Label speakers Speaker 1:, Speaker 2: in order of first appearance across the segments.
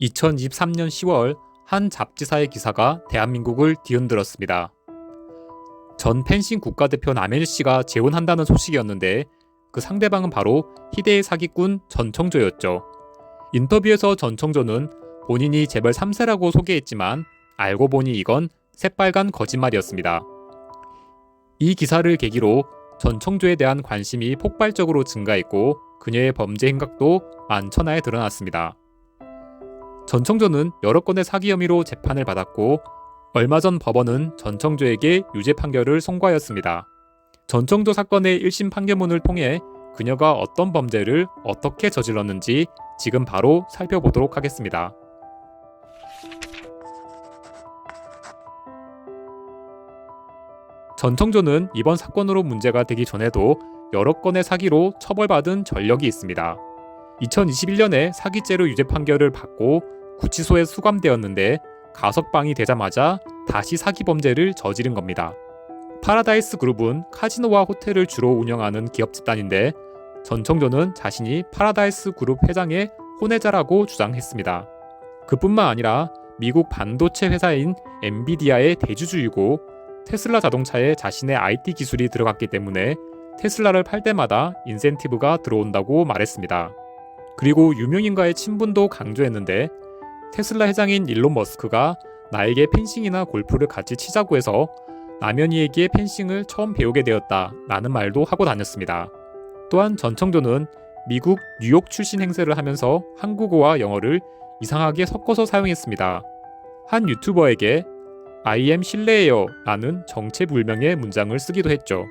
Speaker 1: 2023년 10월 한 잡지사의 기사가 대한민국을 뒤흔들었습니다. 전 펜싱 국가대표 남현일 씨가 재혼한다는 소식이었는데 그 상대방은 바로 희대의 사기꾼 전청조였죠. 인터뷰에서 전청조는 본인이 재벌 3세라고 소개했지만 알고 보니 이건 새빨간 거짓말이었습니다. 이 기사를 계기로 전청조에 대한 관심이 폭발적으로 증가했고 그녀의 범죄 행각도 만천하에 드러났습니다. 전청조는 여러 건의 사기 혐의로 재판을 받았고 얼마 전 법원은 전청조에게 유죄 판결을 선고하였습니다. 전청조 사건의 1심 판결문을 통해 그녀가 어떤 범죄를 어떻게 저질렀는지 지금 바로 살펴보도록 하겠습니다. 전청조는 이번 사건으로 문제가 되기 전에도 여러 건의 사기로 처벌받은 전력이 있습니다. 2021년에 사기죄로 유죄 판결을 받고 구치소에 수감되었는데 가석방이 되자마자 다시 사기 범죄를 저지른 겁니다. 파라다이스 그룹은 카지노와 호텔을 주로 운영하는 기업 집단인데 전청조는 자신이 파라다이스 그룹 회장의 혼외자라고 주장했습니다. 그뿐만 아니라 미국 반도체 회사인 엔비디아의 대주주이고 테슬라 자동차에 자신의 IT 기술이 들어갔기 때문에 테슬라를 팔 때마다 인센티브가 들어온다고 말했습니다. 그리고 유명인과의 친분도 강조했는데 테슬라 회장인 일론 머스크가 나에게 펜싱이나 골프를 같이 치자고 해서 남현이에게 펜싱을 처음 배우게 되었다 라는 말도 하고 다녔습니다. 또한 전청조는 미국 뉴욕 출신 행세를 하면서 한국어와 영어를 이상하게 섞어서 사용했습니다. 한 유튜버에게 I am 실례예요 라는 정체불명의 문장을 쓰기도 했죠.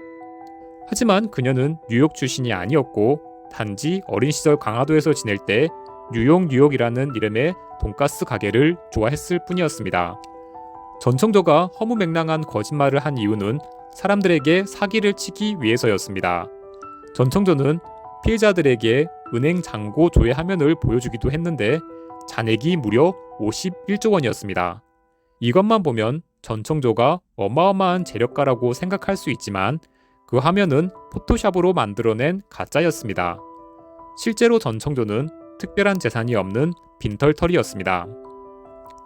Speaker 1: 하지만 그녀는 뉴욕 출신이 아니었고 단지 어린 시절 강화도에서 지낼 때 뉴욕이라는 이름의 돈가스 가게를 좋아했을 뿐이었습니다. 전청조가 허무맹랑한 거짓말을 한 이유는 사람들에게 사기를 치기 위해서였습니다. 전청조는 피해자들에게 은행 잔고 조회 화면을 보여주기도 했는데 잔액이 무려 51조 원이었습니다. 이것만 보면 전청조가 어마어마한 재력가라고 생각할 수 있지만 그 화면은 포토샵으로 만들어낸 가짜였습니다. 실제로 전청조는 특별한 재산이 없는 빈털터리였습니다.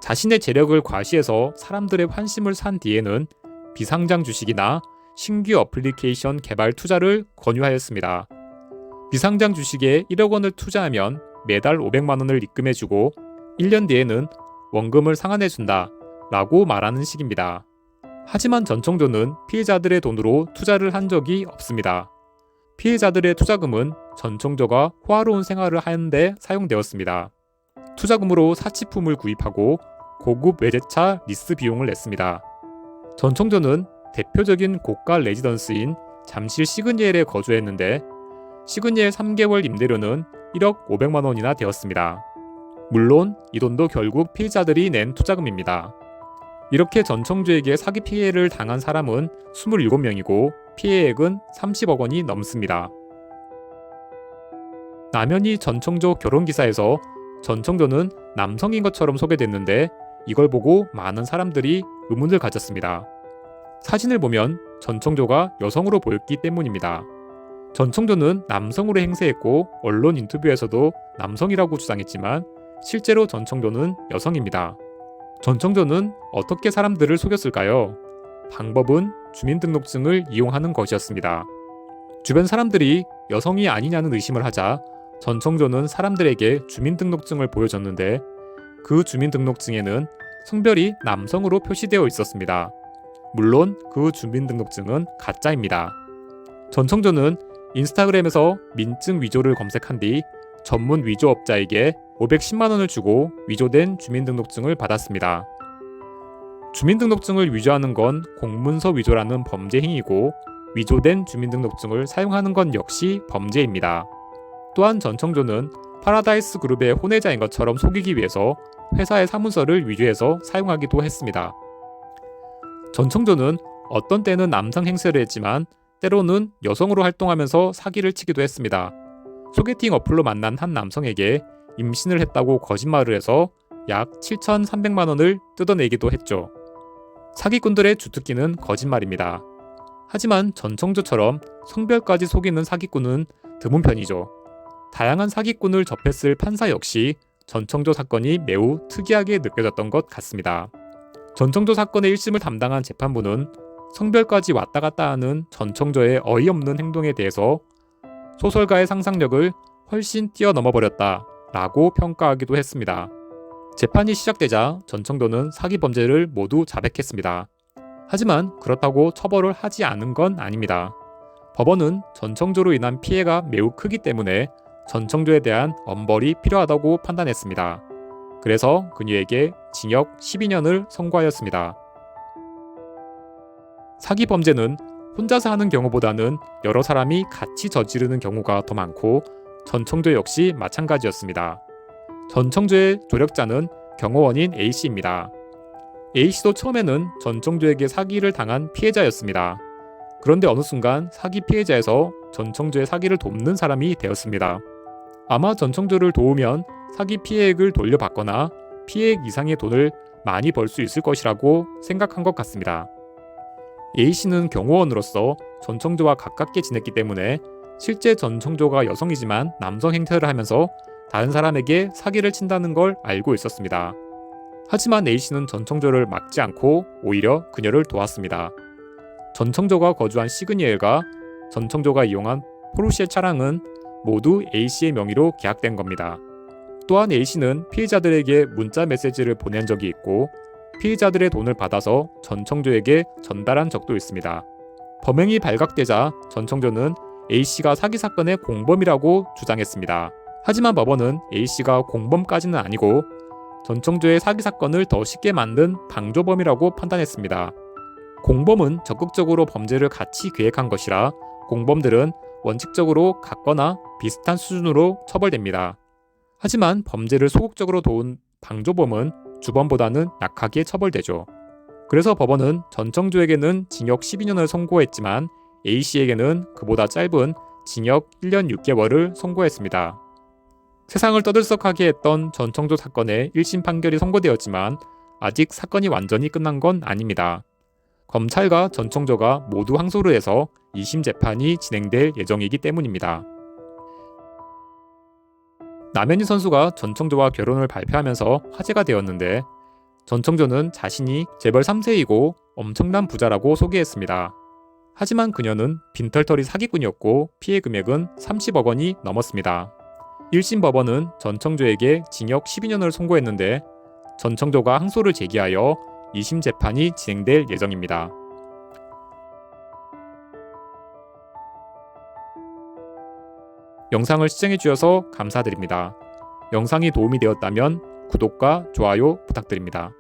Speaker 1: 자신의 재력을 과시해서 사람들의 환심을 산 뒤에는 비상장 주식이나 신규 어플리케이션 개발 투자를 권유하였습니다. 비상장 주식에 1억 원을 투자하면 매달 500만 원을 입금해주고 1년 뒤에는 원금을 상환해준다 라고 말하는 식입니다. 하지만 전청조는 피해자들의 돈으로 투자를 한 적이 없습니다. 피해자들의 투자금은 전청조가 호화로운 생활을 하는데 사용되었습니다. 투자금으로 사치품을 구입하고 고급 외제차 리스 비용을 냈습니다. 전청조는 대표적인 고가 레지던스인 잠실 시그니엘에 거주했는데 시그니엘 3개월 임대료는 1억 500만 원이나 되었습니다. 물론 이 돈도 결국 피해자들이 낸 투자금입니다. 이렇게 전청조에게 사기 피해를 당한 사람은 27명이고 피해액은 30억 원이 넘습니다. 남현이 전청조 결혼기사에서 전청조는 남성인 것처럼 소개됐는데 이걸 보고 많은 사람들이 의문을 가졌습니다. 사진을 보면 전청조가 여성으로 보였기 때문입니다. 전청조는 남성으로 행세했고 언론 인터뷰에서도 남성이라고 주장했지만 실제로 전청조는 여성입니다. 전청조는 어떻게 사람들을 속였을까요? 방법은 주민등록증을 이용하는 것이었습니다. 주변 사람들이 여성이 아니냐는 의심을 하자 전청조는 사람들에게 주민등록증을 보여줬는데 그 주민등록증에는 성별이 남성으로 표시되어 있었습니다. 물론 그 주민등록증은 가짜입니다. 전청조는 인스타그램에서 민증 위조를 검색한 뒤 전문 위조업자에게 510만 원을 주고 위조된 주민등록증을 받았습니다. 주민등록증을 위조하는 건 공문서 위조라는 범죄 행위고 위조된 주민등록증을 사용하는 건 역시 범죄입니다. 또한 전청조는 파라다이스 그룹의 혼외자인 것처럼 속이기 위해서 회사의 사문서를 위조해서 사용하기도 했습니다. 전청조는 어떤 때는 남성 행세를 했지만 때로는 여성으로 활동하면서 사기를 치기도 했습니다. 소개팅 어플로 만난 한 남성에게 임신을 했다고 거짓말을 해서 약 7,300만 원을 뜯어내기도 했죠. 사기꾼들의 주특기는 거짓말입니다. 하지만 전청조처럼 성별까지 속이는 사기꾼은 드문 편이죠. 다양한 사기꾼을 접했을 판사 역시 전청조 사건이 매우 특이하게 느껴졌던 것 같습니다. 전청조 사건의 1심을 담당한 재판부는 성별까지 왔다 갔다 하는 전청조의 어이없는 행동에 대해서 소설가의 상상력을 훨씬 뛰어넘어 버렸다 라고 평가하기도 했습니다. 재판이 시작되자 전청조는 사기 범죄를 모두 자백했습니다. 하지만 그렇다고 처벌을 하지 않은 건 아닙니다. 법원은 전청조로 인한 피해가 매우 크기 때문에 전청조에 대한 엄벌이 필요하다고 판단했습니다. 그래서 그녀에게 징역 12년을 선고하였습니다. 사기 범죄는 혼자서 하는 경우보다는 여러 사람이 같이 저지르는 경우가 더 많고 전청조 역시 마찬가지였습니다. 전청조의 조력자는 경호원인 A씨입니다. A씨도 처음에는 전청조에게 사기를 당한 피해자였습니다. 그런데 어느 순간 사기 피해자에서 전청조의 사기를 돕는 사람이 되었습니다. 아마 전청조를 도우면 사기 피해액을 돌려받거나 피해액 이상의 돈을 많이 벌 수 있을 것이라고 생각한 것 같습니다. A씨는 경호원으로서 전청조와 가깝게 지냈기 때문에 실제 전청조가 여성이지만 남성 행태를 하면서 다른 사람에게 사기를 친다는 걸 알고 있었습니다. 하지만 A씨는 전청조를 막지 않고 오히려 그녀를 도왔습니다. 전청조가 거주한 시그니엘과 전청조가 이용한 포르쉐 차량은 모두 A씨의 명의로 계약된 겁니다. 또한 A씨는 피해자들에게 문자 메시지를 보낸 적이 있고 피해자들의 돈을 받아서 전청조에게 전달한 적도 있습니다. 범행이 발각되자 전청조는 A씨가 사기 사건의 공범이라고 주장했습니다. 하지만 법원은 A씨가 공범까지는 아니고 전청조의 사기 사건을 더 쉽게 만든 방조범이라고 판단했습니다. 공범은 적극적으로 범죄를 같이 계획한 것이라 공범들은 원칙적으로 같거나 비슷한 수준으로 처벌됩니다. 하지만 범죄를 소극적으로 도운 방조범은 주범보다는 약하게 처벌되죠. 그래서 법원은 전청조에게는 징역 12년을 선고했지만 A씨에게는 그보다 짧은 징역 1년 6개월을 선고했습니다. 세상을 떠들썩하게 했던 전청조 사건의 1심 판결이 선고되었지만 아직 사건이 완전히 끝난 건 아닙니다. 검찰과 전청조가 모두 항소를 해서 2심 재판이 진행될 예정이기 때문입니다. 남현희 선수가 전청조와 결혼을 발표하면서 화제가 되었는데 전청조는 자신이 재벌 3세이고 엄청난 부자라고 소개했습니다. 하지만 그녀는 빈털터리 사기꾼이었고 피해 금액은 30억 원이 넘었습니다. 1심 법원은 전청조에게 징역 12년을 선고했는데 전청조가 항소를 제기하여 2심 재판이 진행될 예정입니다. 영상을 시청해주셔서 감사드립니다. 영상이 도움이 되었다면 구독과 좋아요 부탁드립니다.